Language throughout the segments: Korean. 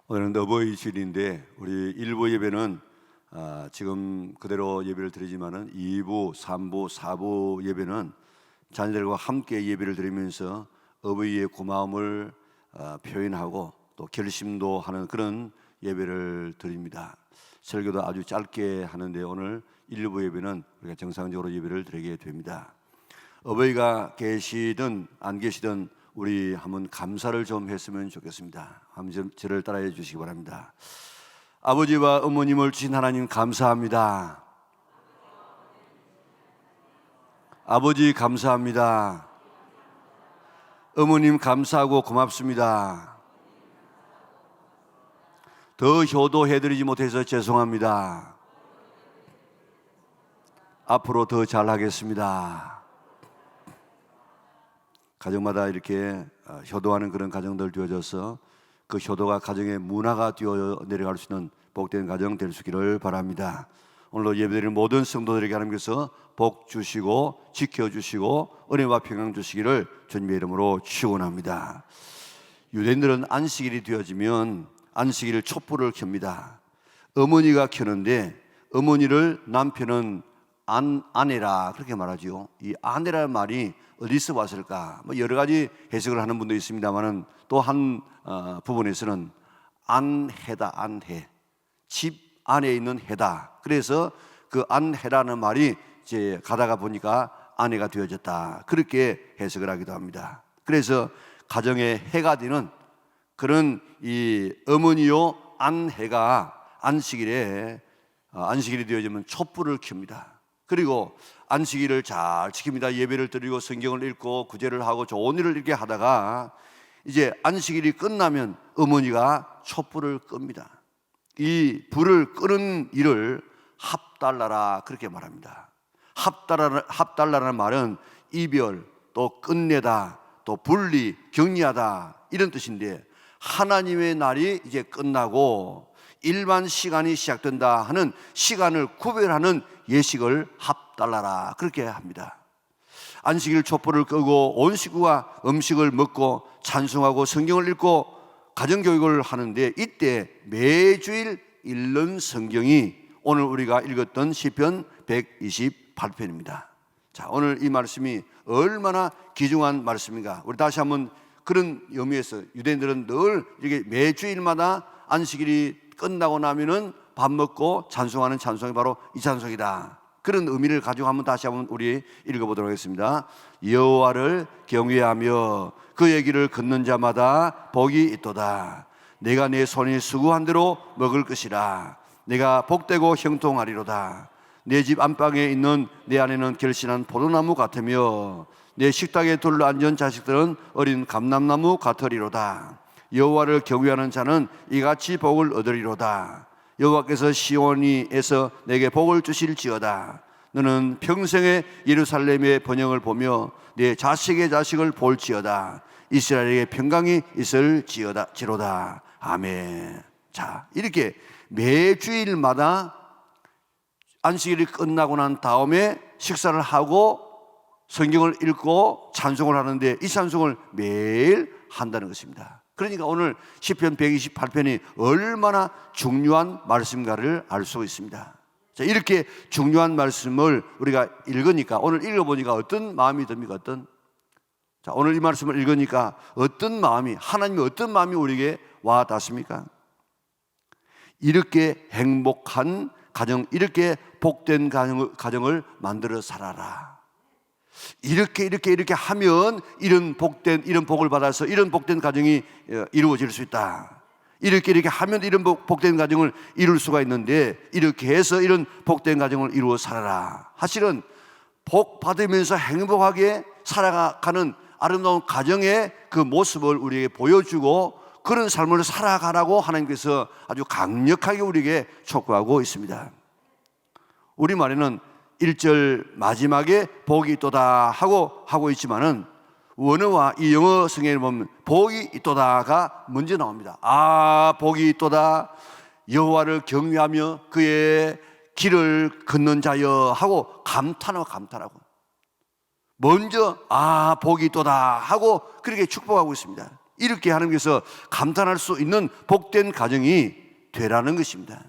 오늘은 어버이주일인데 우리 1부 예배는 지금 그대로 예배를 드리지만은 2부, 3부, 4부 예배는 자녀들과 함께 예배를 드리면서 어버이의 고마움을 표현하고 또 결심도 하는 그런 예배를 드립니다. 설교도 아주 짧게 하는데 오늘 1부 예배는 우리가 정상적으로 예배를 드리게 됩니다. 어버이가 계시든 안 계시든 우리 한번 감사를 좀 했으면 좋겠습니다. 한번 저를 따라해 주시기 바랍니다. 아버지와 어머님을 주신 하나님 감사합니다. 아버지 감사합니다. 어머님 감사하고 고맙습니다. 더 효도해드리지 못해서 죄송합니다. 앞으로 더 잘하겠습니다. 가정마다 이렇게 효도하는 그런 가정들 되어져서 그 효도가 가정의 문화가 되어 내려갈 수 있는 복된 가정 될 수 있기를 바랍니다. 오늘도 예배드리는 모든 성도들에게 하나님께서 복 주시고 지켜주시고 은혜와 평강 주시기를 주님의 이름으로 축원합니다. 유대인들은 안식일이 되어지면 안식일 촛불을 켭니다. 어머니가 켜는데 어머니를 남편은 아내라 그렇게 말하죠. 이 아내라는 말이 어디서 왔을까? 여러 가지 해석을 하는 분도 있습니다만은 또 한 부분에서는 안해다, 안해. 집 안에 있는 해다. 그래서 그 안해라는 말이 이제 가다가 보니까 아내가 되어졌다. 그렇게 해석을 하기도 합니다. 그래서 가정의 해가 되는 그런 이 어머니요 안해가 안식일이 되어지면 촛불을 켭니다. 그리고 안식일을 잘 지킵니다. 예배를 드리고 성경을 읽고 구제를 하고 좋은 일을 이렇게 하다가 이제 안식일이 끝나면 어머니가 촛불을 끕니다. 이 불을 끄는 일을 합달라라 그렇게 말합니다. 합달라라는 말은 이별, 또 끝내다, 또 분리, 격리하다 이런 뜻인데 하나님의 날이 이제 끝나고 일반 시간이 시작된다 하는 시간을 구별하는 예식을 합달라라 그렇게 합니다. 안식일 촛불을 끄고 온 식구가 음식을 먹고 찬송하고 성경을 읽고 가정교육을 하는데 이때 매주일 읽는 성경이 오늘 우리가 읽었던 시편 128편입니다. 자, 오늘 이 말씀이 얼마나 귀중한 말씀인가. 우리 다시 한번 그런 의미에서 유대인들은 늘 이렇게 매주일마다 안식일이 끝나고 나면은 밥 먹고 찬송하는 찬송이 바로 이 찬송이다. 그런 의미를 가지고 다시 한번 우리 읽어보도록 하겠습니다. 여호와를 경외하며 그의 길을 걷는 자마다 복이 있도다. 내가 내 손이 수고한 대로 먹을 것이라. 내가 복되고 형통하리로다. 내 집 안방에 있는 내 아내는 결실한 포도나무 같으며 내 식탁에 둘러앉은 자식들은 어린 감람나무 같으리로다. 여호와를 경외하는 자는 이같이 복을 얻으리로다. 여호와께서 시온에서 내게 복을 주실지어다. 너는 평생에 예루살렘의 번영을 보며 내 자식의 자식을 볼지어다. 이스라엘에게 평강이 있을지로다. 아멘. 자, 이렇게 매주일마다 안식일이 끝나고 난 다음에 식사를 하고 성경을 읽고 찬송을 하는데 이 찬송을 매일 한다는 것입니다. 그러니까 오늘 시편 128편이 얼마나 중요한 말씀인가를 알 수 있습니다. 자, 이렇게 중요한 말씀을 우리가 읽으니까 오늘 읽어보니까 어떤 마음이 듭니까? 자, 오늘 이 말씀을 읽으니까 어떤 마음이, 하나님의 어떤 마음이 우리에게 와 닿습니까? 이렇게 행복한 가정, 이렇게 복된 가정을 만들어 살아라. 이렇게 하면 이런 복을 받아서 이런 복된 가정이 이루어질 수 있다. 이렇게 하면 이런 복된 가정을 이룰 수가 있는데 이렇게 해서 이런 복된 가정을 이루어 살아라. 사실은 복 받으면서 행복하게 살아가는 아름다운 가정의 그 모습을 우리에게 보여주고 그런 삶을 살아가라고 하나님께서 아주 강력하게 우리에게 촉구하고 있습니다. 우리말에는 1절 마지막에 복이 있도다 하고 있지만은 원어와 이 영어 성경에 보면 복이 있도다가 먼저 나옵니다. 아, 복이 있도다. 여호와를 경외하며 그의 길을 걷는 자여 하고 감탄하고 먼저 아, 복이 있도다 하고 그렇게 축복하고 있습니다. 이렇게 하나님께서 감탄할 수 있는 복된 가정이 되라는 것입니다.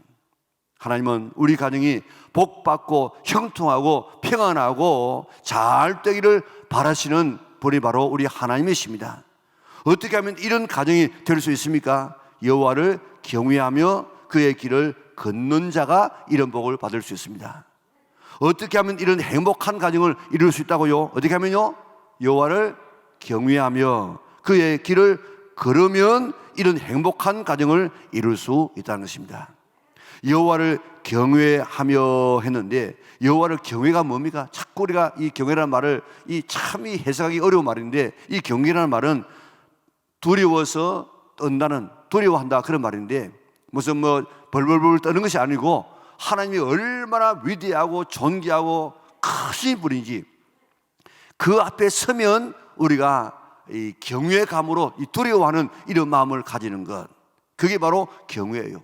하나님은 우리 가정이 복받고 형통하고 평안하고 잘 되기를 바라시는 분이 바로 우리 하나님이십니다. 어떻게 하면 이런 가정이 될 수 있습니까? 여호와를 경외하며 그의 길을 걷는 자가 이런 복을 받을 수 있습니다. 어떻게 하면 이런 행복한 가정을 이룰 수 있다고요? 어떻게 하면요? 여호와를 경외하며 그의 길을 걸으면 이런 행복한 가정을 이룰 수 있다는 것입니다. 여호와를 경외하며 했는데 여호와를 경외가 뭡니까? 자꾸 우리가 이 경외라는 말을 참 해석하기 어려운 말인데, 이 경외라는 말은 두려워서 떤다는, 두려워한다 그런 말인데, 무슨 벌벌벌 떠는 것이 아니고 하나님이 얼마나 위대하고 존귀하고 크신 분인지 그 앞에 서면 우리가 이 경외감으로 이 두려워하는 이런 마음을 가지는 것, 그게 바로 경외예요.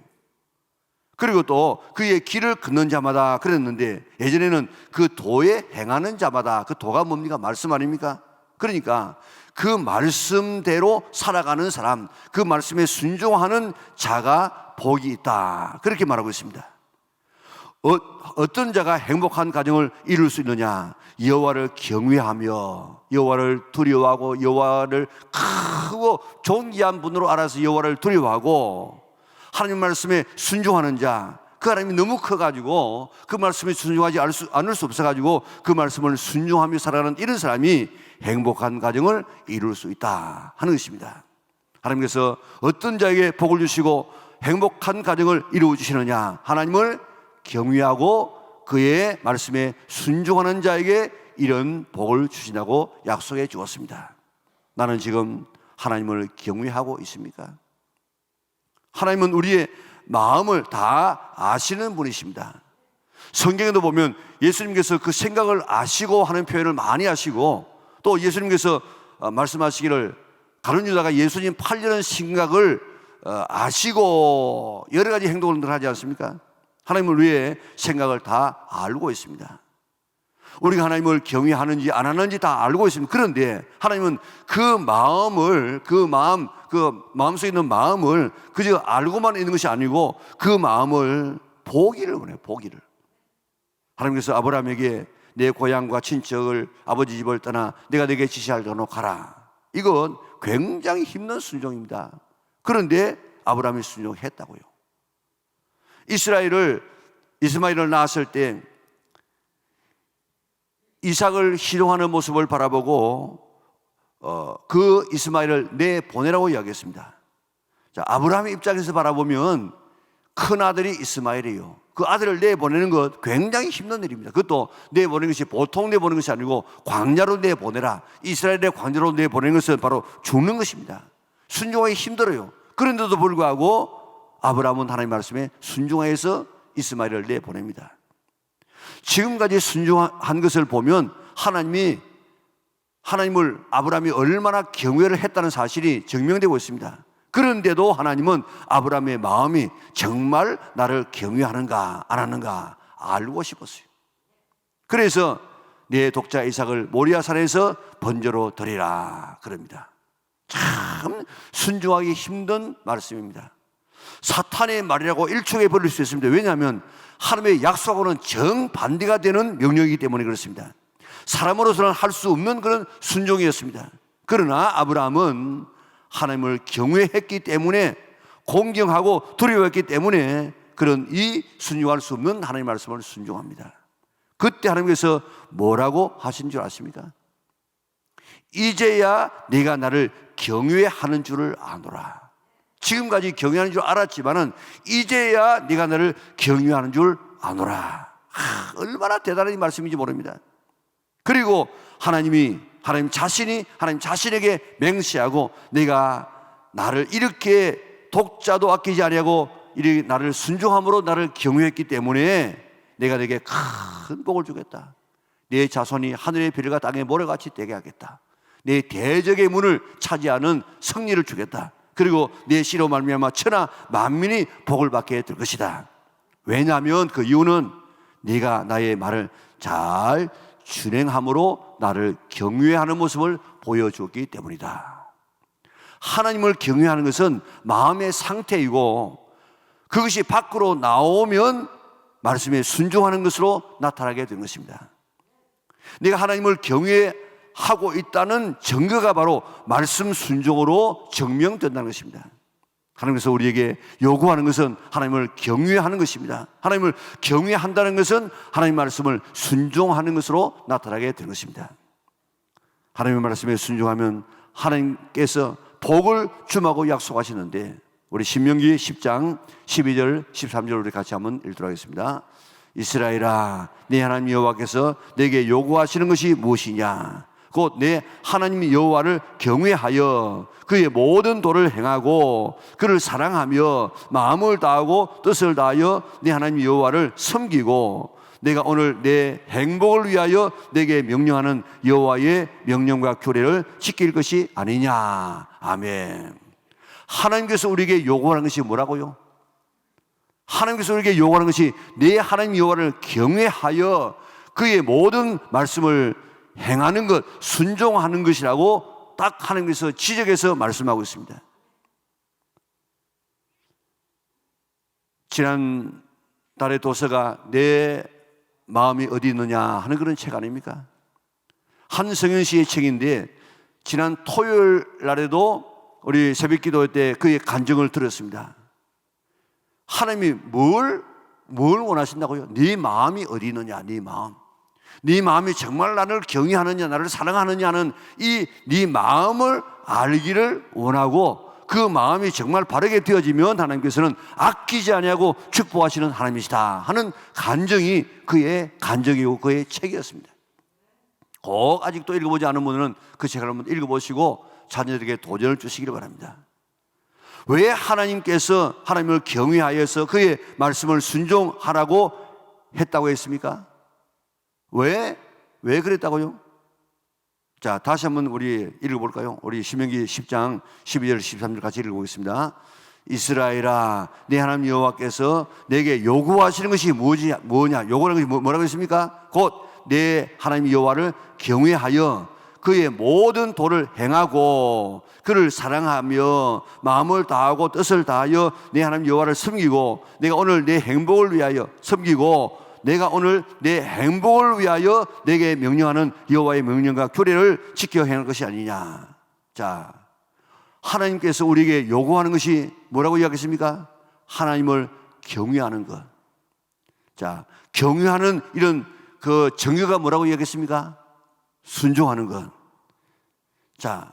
그리고 또 그의 길을 걷는 자마다 그랬는데, 예전에는 그 도에 행하는 자마다, 그 도가 뭡니까? 말씀 아닙니까? 그러니까 그 말씀대로 살아가는 사람, 그 말씀에 순종하는 자가 복이 있다, 그렇게 말하고 있습니다. 어떤 자가 행복한 가정을 이룰 수 있느냐? 여호와를 경외하며 여호와를 두려워하고 여호와를 크고 존귀한 분으로 알아서 여호와를 두려워하고 하나님 말씀에 순종하는 자, 그 하나님이 너무 커가지고 그 말씀에 순종하지 않을 수 없어가지고 그 말씀을 순종하며 살아가는 이런 사람이 행복한 가정을 이룰 수 있다 하는 것입니다. 하나님께서 어떤 자에게 복을 주시고 행복한 가정을 이루어 주시느냐? 하나님을 경외하고 그의 말씀에 순종하는 자에게 이런 복을 주신다고 약속해 주었습니다. 나는 지금 하나님을 경외하고 있습니까? 하나님은 우리의 마음을 다 아시는 분이십니다. 성경에도 보면 예수님께서 그 생각을 아시고 하는 표현을 많이 하시고, 또 예수님께서 말씀하시기를 가룟 유다가 예수님 팔려는 생각을 아시고 여러 가지 행동을 하지 않습니까? 하나님을 위해 생각을 다 알고 있습니다. 우리가 하나님을 경외하는지 안 하는지 다 알고 있습니다. 그런데 하나님은 그 마음속에 있는 마음을 그저 알고만 있는 것이 아니고 그 마음을 보기를 원해요. 보기를. 하나님께서 아브라함에게 내 고향과 친척을 아버지 집을 떠나 내가 네게 지시할 대로 가라. 이건 굉장히 힘든 순종입니다. 그런데 아브라함이 순종했다고요. 이스마엘을 낳았을 때 이삭을 희롱하는 모습을 바라보고 그 이스마엘을 내보내라고 이야기했습니다. 자, 아브라함의 입장에서 바라보면 큰 아들이 이스마엘이에요. 그 아들을 내보내는 것 굉장히 힘든 일입니다. 그것도 내보내는 것이 보통 내보내는 것이 아니고 광야로 내보내라. 이스라엘의 광야로 내보내는 것은 바로 죽는 것입니다. 순종하기 힘들어요. 그런데도 불구하고 아브라함은 하나님 말씀에 순종하여서 이스마엘을 내보냅니다. 지금까지 순종한 것을 보면 하나님을 아브라함이 얼마나 경외를 했다는 사실이 증명되고 있습니다. 그런데도 하나님은 아브라함의 마음이 정말 나를 경외하는가 안 하는가 알고 싶었어요. 그래서 내 독자 이삭을 모리아산에서 번제로 드리라 그럽니다. 참 순종하기 힘든 말씀입니다. 사탄의 말이라고 일촉에 버릴 수 있습니다. 왜냐하면 하나님의 약속하고는 정반대가 되는 명령이기 때문에 그렇습니다. 사람으로서는 할 수 없는 그런 순종이었습니다. 그러나 아브라함은 하나님을 경외했기 때문에, 공경하고 두려워했기 때문에 그런 이 순종할 수 없는 하나님의 말씀을 순종합니다. 그때 하나님께서 뭐라고 하신 줄 아십니까? 이제야 네가 나를 경외하는 줄을 아노라. 지금까지 경외하는 줄 알았지만은 이제야 네가 나를 경외하는 줄 아노라. 얼마나 대단한 말씀인지 모릅니다. 그리고 하나님 자신에게 맹세하고 내가 나를 이렇게 독자도 아끼지 아니하고 이렇게 나를 순종함으로 나를 경외했기 때문에 내가 네게 큰 복을 주겠다. 내 자손이 하늘의 별과 땅의 모래같이 되게 하겠다. 내 대적의 문을 차지하는 승리를 주겠다. 그리고 내 씨로 말미암아 천하 만민이 복을 받게 될 것이다. 왜냐하면 그 이유는 네가 나의 말을 잘 준행함으로 나를 경외하는 모습을 보여주었기 때문이다. 하나님을 경외하는 것은 마음의 상태이고 그것이 밖으로 나오면 말씀에 순종하는 것으로 나타나게 되는 것입니다. 내가 하나님을 경외하고 있다는 증거가 바로 말씀 순종으로 증명된다는 것입니다. 하나님께서 우리에게 요구하는 것은 하나님을 경외하는 것입니다. 하나님을 경외한다는 것은 하나님 말씀을 순종하는 것으로 나타나게 되는 것입니다. 하나님의 말씀에 순종하면 하나님께서 복을 주마고 약속하시는데 우리 신명기 10장 12절 13절 우리 같이 한번 읽도록 하겠습니다. 이스라엘아, 네 하나님 여호와께서 내게 요구하시는 것이 무엇이냐? 곧 내 하나님 여호와를 경외하여 그의 모든 도를 행하고 그를 사랑하며 마음을 다하고 뜻을 다하여 네 하나님 여호와를 섬기고 내가 오늘 내 행복을 위하여 내게 명령하는 여호와의 명령과 규례를 지킬 것이 아니냐. 아멘. 하나님께서 우리에게 요구하는 것이 뭐라고요? 하나님께서 우리에게 요구하는 것이 내 하나님 여호와를 경외하여 그의 모든 말씀을 행하는 것, 순종하는 것이라고 딱 하나님께서 지적해서 말씀하고 있습니다. 지난달에 도서가 내 마음이 어디 있느냐 하는 그런 책 아닙니까? 한성현 씨의 책인데 지난 토요일 날에도 우리 새벽기도 때 그의 간증을 들었습니다. 하나님이 뭘 원하신다고요? 네 마음이 어디 있느냐, 네 마음. 네 마음이 정말 나를 경외하느냐, 나를 사랑하느냐는 이 네 마음을 알기를 원하고 그 마음이 정말 바르게 되어지면 하나님께서는 아끼지 아니하고 축복하시는 하나님이시다 하는 간증이 그의 간증이고 그의 책이었습니다. 꼭 아직도 읽어보지 않은 분들은 그 책을 한번 읽어보시고 자녀들에게 도전을 주시기를 바랍니다. 왜 하나님께서 하나님을 경외하여서 그의 말씀을 순종하라고 했다고 했습니까? 왜 그랬다고요? 자, 다시 한번 우리 읽어볼까요? 우리 신명기 10장 12절 13절 같이 읽어보겠습니다. 이스라엘아, 네 하나님 여호와께서 내게 요구하시는 것이 뭐냐? 요구하는 것이 뭐라고 했습니까? 곧 내 하나님 여호와를 경외하여 그의 모든 도를 행하고 그를 사랑하며 마음을 다하고 뜻을 다하여 내 하나님 여호와를 섬기고 내가 오늘 내 행복을 위하여 섬기고 내가 오늘 내 행복을 위하여 내게 명령하는 여호와의 명령과 규례를 지켜 행할 것이 아니냐. 자, 하나님께서 우리에게 요구하는 것이 뭐라고 이야기했습니까? 하나님을 경외하는 것. 자, 경외하는 이런 그 정의가 뭐라고 이야기했습니까? 순종하는 것. 자,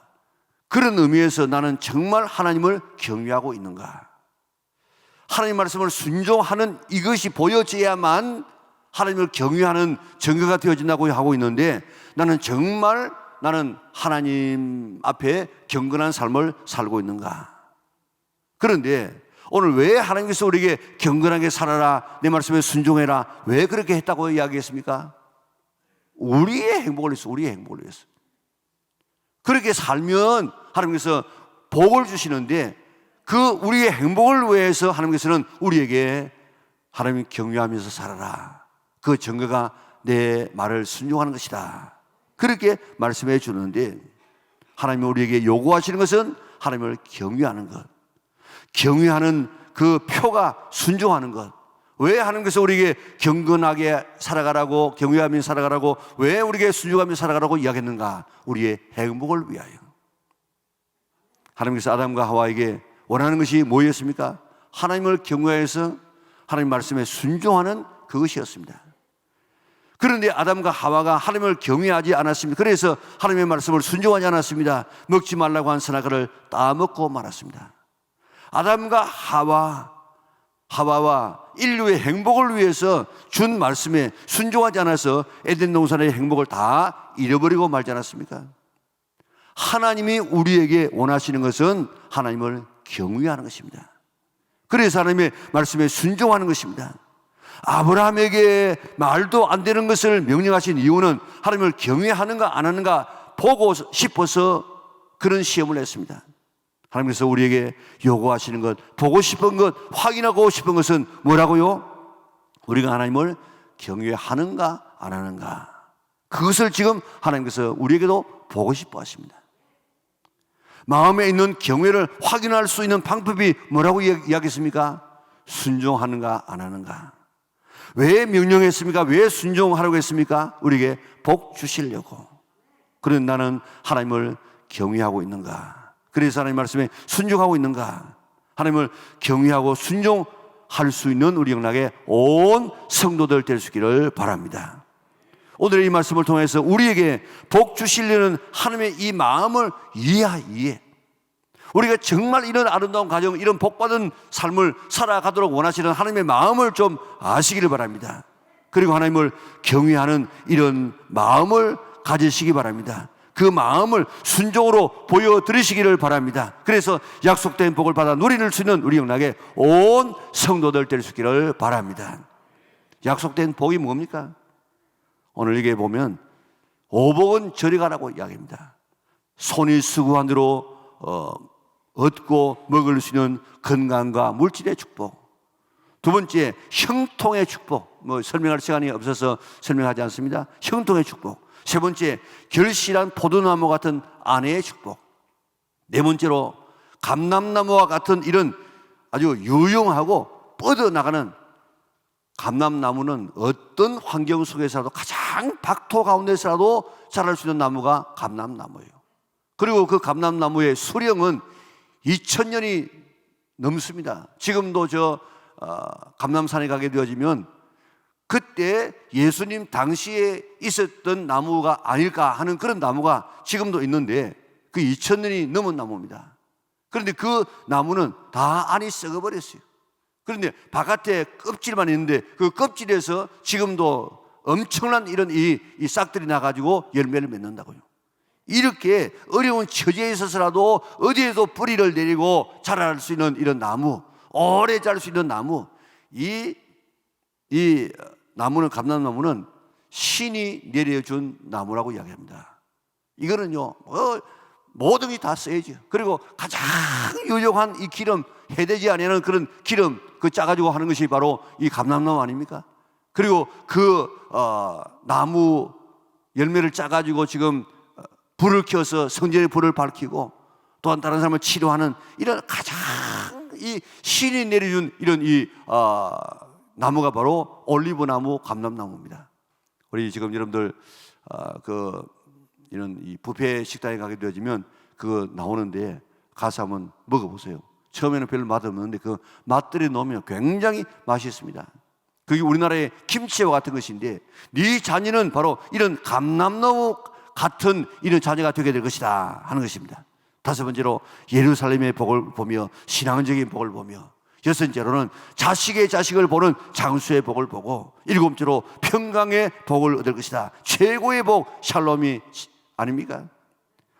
그런 의미에서 나는 정말 하나님을 경외하고 있는가? 하나님 말씀을 순종하는 이것이 보여져야만 하나님을 경외하는 증거가 되어진다고 하고 있는데 나는 정말 하나님 앞에 경건한 삶을 살고 있는가? 그런데 오늘 왜 하나님께서 우리에게 경건하게 살아라, 내 말씀에 순종해라, 왜 그렇게 했다고 이야기했습니까? 우리의 행복을 위해서, 우리의 행복을 위해서. 그렇게 살면 하나님께서 복을 주시는데 그 우리의 행복을 위해서 하나님께서는 우리에게 하나님 경외하면서 살아라. 그 증거가 내 말을 순종하는 것이다. 그렇게 말씀해 주는데 하나님이 우리에게 요구하시는 것은 하나님을 경외하는 것. 경외하는 그 표가 순종하는 것. 왜 하나님께서 우리에게 경건하게 살아가라고, 경외하며 살아가라고, 왜 우리에게 순종하며 살아가라고 이야기했는가? 우리의 행복을 위하여. 하나님께서 아담과 하와에게 원하는 것이 뭐였습니까? 하나님을 경외해서 하나님 말씀에 순종하는 그것이었습니다. 그런데 아담과 하와가 하나님을 경외하지 않았습니다. 그래서 하나님의 말씀을 순종하지 않았습니다. 먹지 말라고 한 선악과를 따먹고 말았습니다. 아담과 하와와 인류의 행복을 위해서 준 말씀에 순종하지 않아서 에덴 동산의 행복을 다 잃어버리고 말지 않았습니까? 하나님이 우리에게 원하시는 것은 하나님을 경외하는 것입니다. 그래서 하나님의 말씀에 순종하는 것입니다. 아브라함에게 말도 안 되는 것을 명령하신 이유는 하나님을 경외하는가 안 하는가 보고 싶어서 그런 시험을 했습니다. 하나님께서 우리에게 요구하시는 것, 보고 싶은 것, 확인하고 싶은 것은 뭐라고요? 우리가 하나님을 경외하는가 안 하는가. 그것을 지금 하나님께서 우리에게도 보고 싶어 하십니다. 마음에 있는 경외를 확인할 수 있는 방법이 뭐라고 이야기했습니까? 순종하는가 안 하는가. 왜 명령했습니까? 왜 순종하라고 했습니까? 우리에게 복 주시려고. 그런데 나는 하나님을 경외하고 있는가? 그래서 하나님 말씀에 순종하고 있는가? 하나님을 경외하고 순종할 수 있는 우리 영락의 온 성도들 될 수 있기를 바랍니다. 오늘의 이 말씀을 통해서 우리에게 복 주시려는 하나님의 이 마음을 이해. 우리가 정말 이런 아름다운 가정, 이런 복받은 삶을 살아가도록 원하시는 하나님의 마음을 좀 아시기를 바랍니다. 그리고 하나님을 경외하는 이런 마음을 가지시기 바랍니다. 그 마음을 순종으로 보여드리시기를 바랍니다. 그래서 약속된 복을 받아 누릴 수 있는 우리 영락의 온 성도들 될 수 있기를 바랍니다. 약속된 복이 뭡니까? 오늘 여기에 보면 오복은 저리 가라고 이야기합니다. 손이 수고한 대로 얻고 먹을 수 있는 건강과 물질의 축복. 두 번째, 형통의 축복. 설명할 시간이 없어서 설명하지 않습니다. 형통의 축복. 세 번째, 결실한 포도나무 같은 아내의 축복. 네 번째로, 감람나무와 같은 이런 아주 유용하고 뻗어나가는, 감람나무는 어떤 환경 속에서라도 가장 박토 가운데서라도 자랄 수 있는 나무가 감람나무예요. 그리고 그 감람나무의 수령은 2000년이 넘습니다. 지금도 감람산에 가게 되어지면 그때 예수님 당시에 있었던 나무가 아닐까 하는 그런 나무가 지금도 있는데 그 2000년이 넘은 나무입니다. 그런데 그 나무는 다 안이 썩어버렸어요. 그런데 바깥에 껍질만 있는데 그 껍질에서 지금도 엄청난 이런 이 싹들이 나가지고 열매를 맺는다고요. 이렇게 어려운 처지에 있어서라도 어디에도 뿌리를 내리고 자랄 수 있는 이런 나무, 오래 자랄 수 있는 나무, 이 나무는, 감람나무는 신이 내려준 나무라고 이야기합니다. 이거는요, 모든 게 다 써야죠. 그리고 가장 유용한 이 기름, 해대지 아니하는 그런 기름, 짜가지고 하는 것이 바로 이 감람나무 아닙니까? 그리고 나무 열매를 짜가지고 지금 불을 켜서 성전의 불을 밝히고 또한 다른 사람을 치료하는 이런 가장 이 신이 내려준 이런 나무가 바로 올리브나무, 감람나무입니다. 우리 지금 여러분들 이런 이 뷔페 식당에 가게 되어지면 그거 나오는데 가서 한번 먹어보세요. 처음에는 별로 맛없는데 그 맛들이 넣으면 굉장히 맛있습니다. 그게 우리나라의 김치와 같은 것인데 네 자녀는 바로 이런 감람나무 같은 이런 자녀가 되게 될 것이다 하는 것입니다. 다섯 번째로 예루살렘의 복을 보며 신앙적인 복을 보며, 여섯째로는 자식의 자식을 보는 장수의 복을 보고, 일곱째로 평강의 복을 얻을 것이다. 최고의 복, 샬롬이 아닙니까?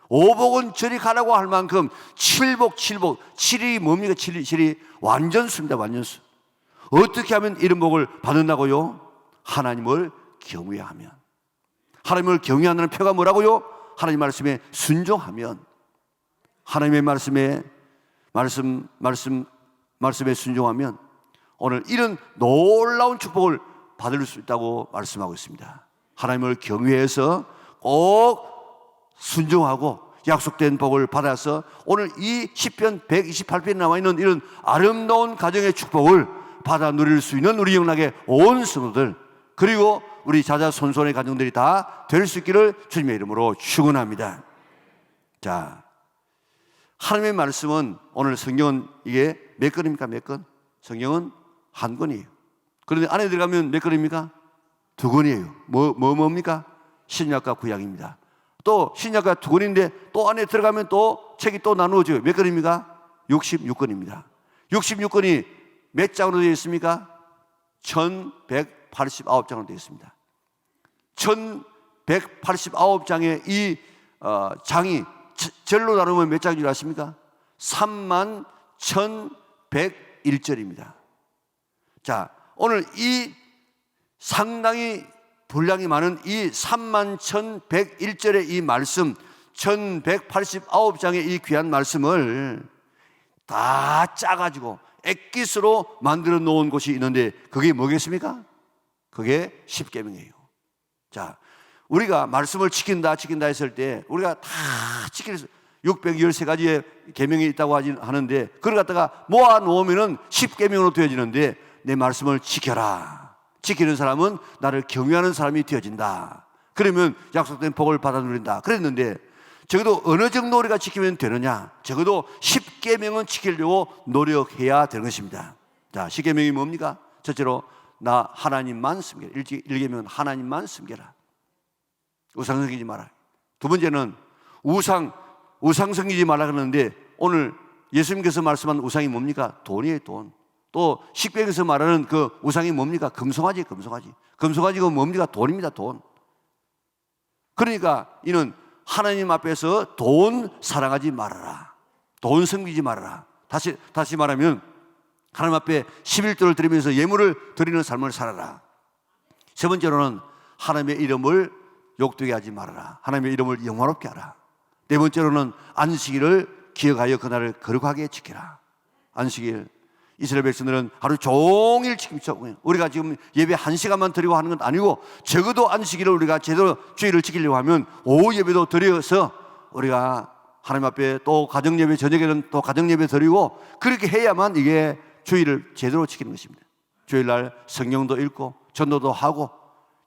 오복은 저리 가라고 할 만큼 칠복. 칠이 뭡니까? 칠이 완전수입니다. 완전수. 어떻게 하면 이런 복을 받는다고요? 하나님을 경외하면. 하나님을 경외한다는 표가 뭐라고요? 하나님 말씀에 순종하면. 하나님의 말씀에 순종하면 오늘 이런 놀라운 축복을 받을 수 있다고 말씀하고 있습니다. 하나님을 경외해서 꼭 순종하고 약속된 복을 받아서 오늘 이 시편 128편에 나와 있는 이런 아름다운 가정의 축복을 받아 누릴 수 있는 우리 영락의 온 성도들, 그리고 우리 자자손손의 가정들이 다 될 수 있기를 주님의 이름으로 축원합니다. 자, 하나님의 말씀은, 오늘 성경은 이게 몇 권입니까? 몇 권? 성경은 한 권이에요. 그런데 안에 들어가면 몇 권입니까? 두 권이에요. 뭡니까? 신약과 구약입니다. 또 신약과 두 권인데 또 안에 들어가면 또 책이 또 나누어져요. 몇 권입니까? 66권입니다. 66권이 몇 장으로 되어 있습니까? 1189장으로 되어 있습니다. 1189장의 이 장이 절로 나누면 몇 장인 줄 아십니까? 31,101절입니다. 자, 오늘 이 상당히 분량이 많은 이 31,101절의 이 말씀, 1189장의 이 귀한 말씀을 다 짜가지고 엑기스로 만들어 놓은 곳이 있는데 그게 뭐겠습니까? 그게 십계명이에요. 자, 우리가 말씀을 지킨다 했을 때 우리가 다 지킬 수, 613가지의 계명이 있다고 하는데 그걸 갖다가 모아 놓으면은 10계명으로 되어지는데 내 말씀을 지켜라. 지키는 사람은 나를 경외하는 사람이 되어진다. 그러면 약속된 복을 받아 누린다. 그랬는데 적어도 어느 정도 우리가 지키면 되느냐? 적어도 10계명은 지키려고 노력해야 되는 것입니다. 자, 10계명이 뭡니까? 첫째로 나 하나님만 섬겨라. 1계명은 하나님만 섬겨라. 우상 섬기지 마라. 두 번째는 우상 섬기지 말라 그러는데 오늘 예수님께서 말씀한 우상이 뭡니까? 돈이에요, 돈. 또 식병에서 말하는 그 우상이 뭡니까? 금송아지. 금송아지가 뭡니까? 돈입니다, 돈. 그러니까 이는 하나님 앞에서 돈 사랑하지 말아라. 돈 섬기지 말아라. 다시 말하면 하나님 앞에 11조를 드리면서 예물을 드리는 삶을 살아라. 세 번째로는 하나님의 이름을 욕되게 하지 말아라. 하나님의 이름을 영화롭게 하라. 네 번째로는 안식일을 기억하여 그날을 거룩하게 지키라. 안식일, 이스라엘 백성들은 하루 종일 지키죠. 우리가 지금 예배 1시간만 드리고 하는 건 아니고 적어도 안식일을 우리가 제대로 주일을 지키려고 하면 오후 예배도 드려서 우리가 하나님 앞에 또 가정 예배, 저녁에는 또 가정 예배 드리고 그렇게 해야만 이게 주일을 제대로 지키는 것입니다. 주일날 성경도 읽고 전도도 하고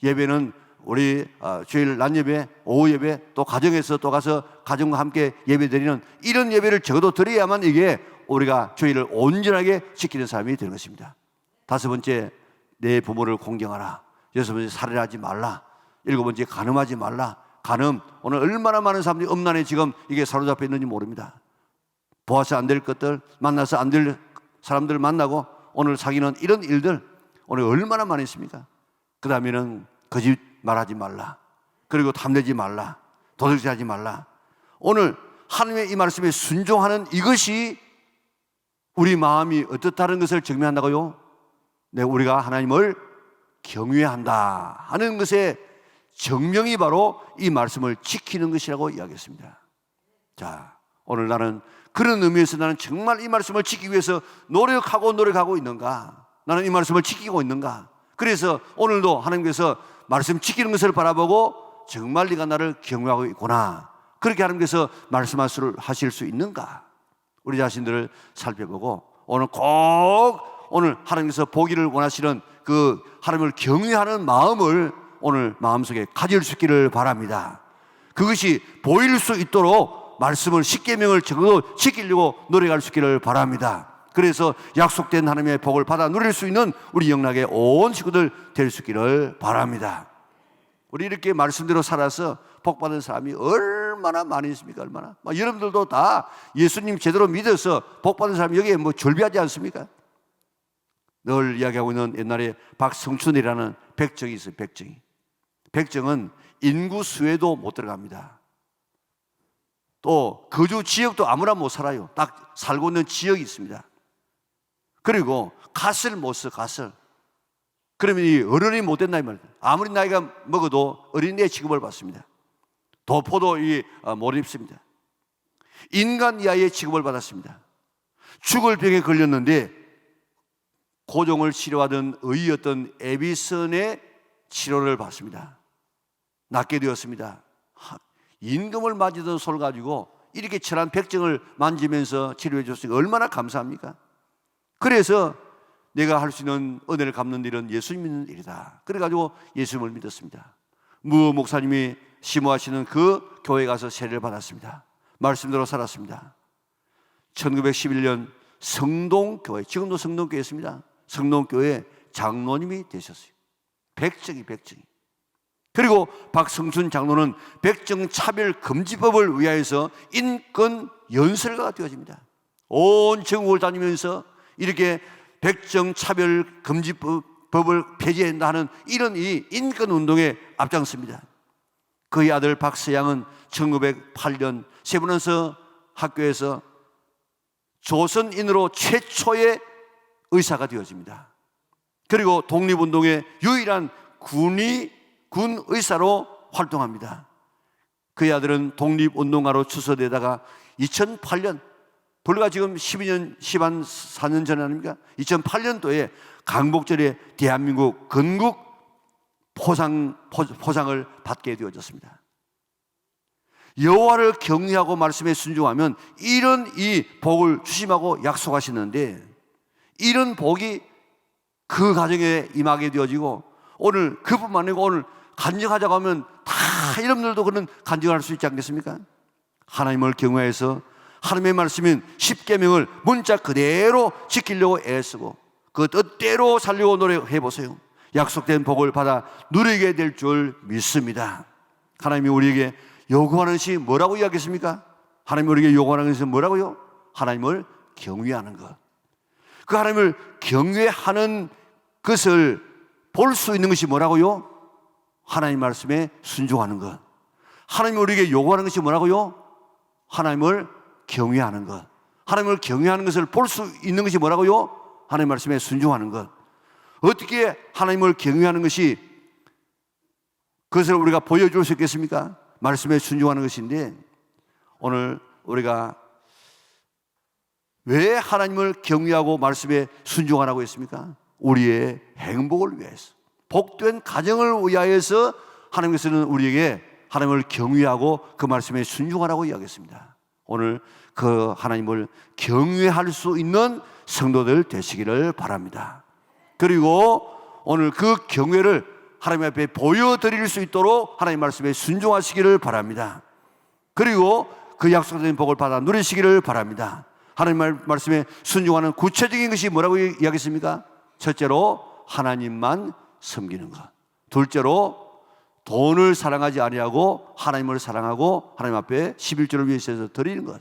예배는 우리 주일 낮 예배, 오후 예배, 또 가정에서 또 가서 가정과 함께 예배 드리는 이런 예배를 적어도 드려야만 이게 우리가 주일을 온전하게 지키는 사람이 되는 것입니다. 다섯 번째, 내 부모를 공경하라. 여섯 번째, 살인하지 말라. 일곱 번째, 간음하지 말라. 간음, 오늘 얼마나 많은 사람들이 음란에 지금 이게 사로잡혀 있는지 모릅니다. 보아서 안 될 것들, 만나서 안 될 사람들 만나고 오늘 사귀는 이런 일들 오늘 얼마나 많이 있습니까? 그 다음에는 거짓 말하지 말라. 그리고 탐내지 말라. 도둑질하지 말라. 오늘 하나님의 이 말씀에 순종하는 이것이 우리 마음이 어떻다는 것을 증명한다고요? 네, 우리가 하나님을 경외한다 하는 것의 증명이 바로 이 말씀을 지키는 것이라고 이야기했습니다. 자, 오늘 나는 그런 의미에서 나는 정말 이 말씀을 지키기 위해서 노력하고 있는가? 나는 이 말씀을 지키고 있는가? 그래서 오늘도 하나님께서 말씀 지키는 것을 바라보고 정말 네가 나를 경외하고 있구나, 그렇게 하나님께서 말씀하실 수 있는가? 우리 자신들을 살펴보고 오늘 꼭 오늘 하나님께서 보기를 원하시는 그 하나님을 경외하는 마음을 오늘 마음속에 가질 수 있기를 바랍니다. 그것이 보일 수 있도록 말씀을 10계명을 적어도 지키려고 노력할 수 있기를 바랍니다. 그래서 약속된 하나님의 복을 받아 누릴 수 있는 우리 영락의 온 식구들 될 수 있기를 바랍니다. 우리 이렇게 말씀대로 살아서 복받은 사람이 얼마나 많이 있습니까? 얼마나? 여러분들도 다 예수님 제대로 믿어서 복받은 사람이 여기에 뭐 졸비하지 않습니까? 늘 이야기하고 있는 옛날에 박성춘이라는 백정이 있어요. 백정은 인구 수에도 못 들어갑니다. 또 거주 지역도 아무나 못 살아요. 딱 살고 있는 지역이 있습니다. 그리고 갓을 못 써, 갓을. 그러면 이 어른이 못 된다 이 말이에요. 아무리 나이가 먹어도 어린이의 취급을 받습니다. 도포도 못 입습니다. 인간 이하의 취급을 받았습니다. 죽을 병에 걸렸는데 고종을 치료하던 의였던 에비슨의 치료를 받습니다. 낫게 되었습니다. 임금을 맞이던 손을 가지고 이렇게 철한 백정을 만지면서 치료해 줬으니까 얼마나 감사합니까? 그래서 내가 할 수 있는 은혜를 갚는 일은 예수 믿는 일이다. 그래가지고 예수님을 믿었습니다. 무 목사님이 심호하시는 그 교회에 가서 세례를 받았습니다. 말씀대로 살았습니다. 1911년 성동교회, 지금도 성동교회 있습니다. 성동교회 장로님이 되셨어요. 백정이. 그리고 박성춘 장로는 백정차별금지법을 위하여서 인권 연설가가 되어집니다. 온 전국을 다니면서 이렇게 백정차별금지법을 폐지한다 하는 이런 이 인권운동에 앞장섭니다. 그의 아들 박서양은 1908년 세브란스 학교에서 조선인으로 최초의 의사가 되어집니다. 그리고 독립운동의 유일한 군 의사로 활동합니다. 그의 아들은 독립운동가로 추서되다가 2008년, 불과 지금 14년 전 아닙니까? 2008년도에 강복절에 대한민국 건국 포상을 받게 되어졌습니다. 여호와를 경외하고 말씀에 순종하면 이런 이 복을 주심하고 약속하시는데, 이런 복이 그 가정에 임하게 되어지고, 오늘 그뿐만 아니고 오늘 간증하자고 하면 다 여러분들도 그런 간증을 할 수 있지 않겠습니까? 하나님을 경외해서 하나님의 말씀인 십계명을 문자 그대로 지키려고 애쓰고 그 뜻대로 살려고 노력해 보세요. 약속된 복을 받아 누리게 될 줄 믿습니다. 하나님이 우리에게 요구하는 것이 뭐라고 이야기했습니까? 하나님이 우리에게 요구하는 것은 뭐라고요? 하나님을 경외하는 것. 그 하나님을 경외하는 것을 볼 수 있는 것이 뭐라고요? 하나님 말씀에 순종하는 것. 하나님이 우리에게 요구하는 것이 뭐라고요? 하나님을 경외하는 것. 하나님을 경외하는 것을 볼 수 있는 것이 뭐라고요? 하나님 말씀에 순종하는 것. 어떻게 하나님을 경외하는 것이 그것을 우리가 보여줄 수 있겠습니까? 말씀에 순종하는 것인데, 오늘 우리가 왜 하나님을 경외하고 말씀에 순종하라고 했습니까? 우리의 행복을 위해서, 복된 가정을 위하여서 하나님께서는 우리에게 하나님을 경외하고 그 말씀에 순종하라고 이야기했습니다. 오늘 그 하나님을 경외할 수 있는 성도들 되시기를 바랍니다. 그리고 오늘 그 경외를 하나님 앞에 보여드릴 수 있도록 하나님 말씀에 순종하시기를 바랍니다. 그리고 그 약속된 복을 받아 누리시기를 바랍니다. 하나님 말씀에 순종하는 구체적인 것이 뭐라고 이야기했습니까? 첫째로 하나님만 섬기는 것, 둘째로 돈을 사랑하지 아니하고 하나님을 사랑하고 하나님 앞에 11조를 위해서 드리는 것,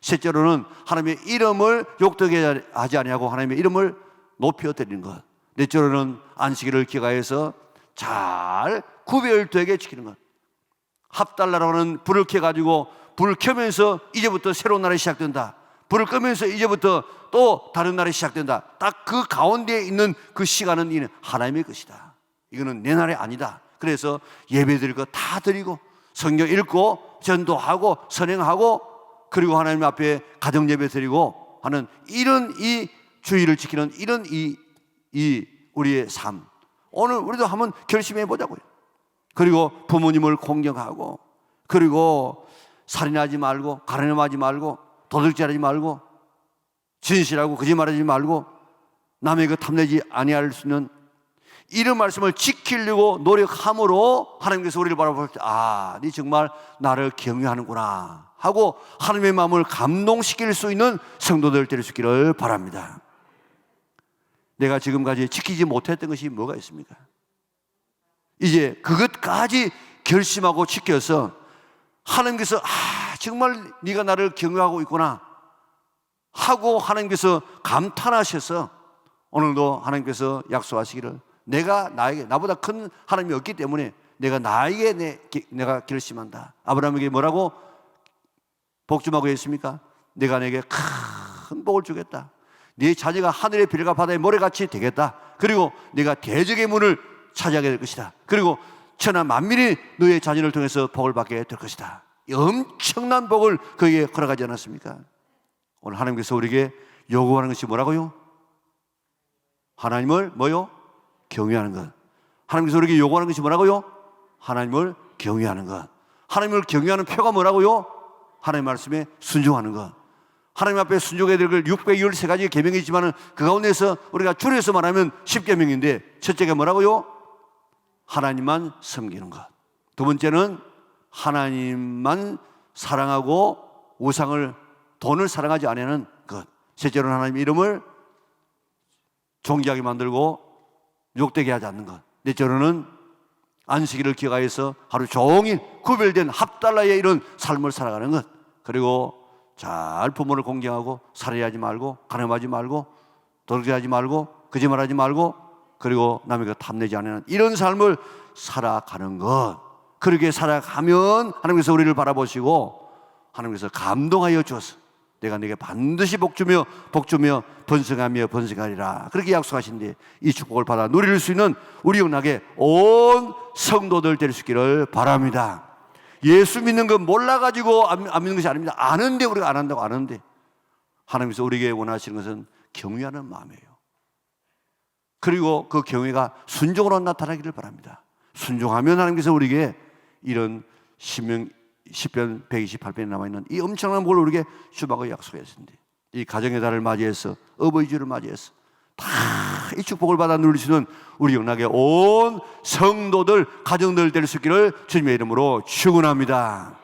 셋째로는 하나님의 이름을 욕되게 하지 아니하고 하나님의 이름을 높여 드리는 것, 넷째로는 안식일을 기가해서 잘 구별되게 지키는 것. 합달라라고 하는 불을 켜가지고 불을 켜면서 이제부터 새로운 날이 시작된다, 불을 끄면서 이제부터 또 다른 날이 시작된다. 딱 그 가운데에 있는 그 시간은 이는 하나님의 것이다. 이거는 내 날이 아니다. 그래서 예배 드릴 거 다 드리고 성경 읽고 전도하고 선행하고 그리고 하나님 앞에 가정 예배 드리고 하는 이런 이 주의를 지키는 이런 이 우리의 삶, 오늘 우리도 한번 결심해 보자고요. 그리고 부모님을 공경하고, 그리고 살인하지 말고, 가늠하지 말고, 도둑질하지 말고, 진실하고 거짓말하지 말고, 남에게 탐내지 아니할 수 있는 이런 말씀을 지키려고 노력함으로 하나님께서 우리를 바라볼 때, 아, 네 정말 나를 경외하는구나 하고 하나님의 마음을 감동시킬 수 있는 성도들 될 수 있기를 바랍니다. 내가 지금까지 지키지 못했던 것이 뭐가 있습니까? 이제 그것까지 결심하고 지켜서 하나님께서 정말 네가 나를 경외하고 있구나 하고 하나님께서 감탄하셔서 오늘도 하나님께서 약속하시기를, 내가 나에게, 나보다 큰 하나님이 없기 때문에 내가 나에게 내가 결심한다. 아브라함에게 뭐라고 복주하고 했습니까? 내가 내게 큰 복을 주겠다. 네 자녀가 하늘의 별과 바다의 모래같이 되겠다. 그리고 내가 대적의 문을 차지하게 될 것이다. 그리고 천하 만민이 너의 자녀를 통해서 복을 받게 될 것이다. 엄청난 복을 그에게 허락하지 않았습니까? 오늘 하나님께서 우리에게 요구하는 것이 뭐라고요? 하나님을 뭐요? 경외하는 것. 하나님께서 우리에게 요구하는 것이 뭐라고요? 하나님을 경외하는 것. 하나님을 경외하는 표가 뭐라고요? 하나님 말씀에 순종하는 것. 하나님 앞에 순종해야 될 걸 613가지 계명이 있지만 그 가운데서 우리가 줄여서 말하면 10계명인데, 첫째가 뭐라고요? 하나님만 섬기는 것. 두 번째는 하나님만 사랑하고 우상을, 돈을 사랑하지 않는 것. 셋째로는 하나님의 이름을 존귀하게 만들고 욕되게 하지 않는 것. 넷째로는 안식일을 기억하여서 하루 종일 구별된 합달라의 이런 삶을 살아가는 것. 그리고 잘 부모를 공경하고 살해하지 말고, 간음하지 말고, 도둑질하지 말고, 거짓말하지 말고, 그리고 남에게 탐내지 않는 이런 삶을 살아가는 것. 그렇게 살아가면 하나님께서 우리를 바라보시고 하나님께서 감동하여 주어서 내가 네게 반드시 복주며 번성하며 번성하리라, 그렇게 약속하신데, 이 축복을 받아 누릴 수 있는 우리 영락의 온 성도들 될 수 있기를 바랍니다. 예수 믿는 거 몰라가지고 안 믿는 것이 아닙니다. 아는데 우리가 안 한다고 아는데, 하나님께서 우리에게 원하시는 것은 경외하는 마음이에요. 그리고 그 경외가 순종으로 나타나기를 바랍니다. 순종하면 하나님께서 우리에게 이런 신명 10편 128편에 남아있는 이 엄청난 복을 우리에게 주마고 약속했습니다. 이 가정의 달을 맞이해서 어버이 주를 맞이해서 다 이 축복을 받아 누릴 수 있는 우리 영락의 온 성도들 가정들 될 수 있기를 주님의 이름으로 축원합니다.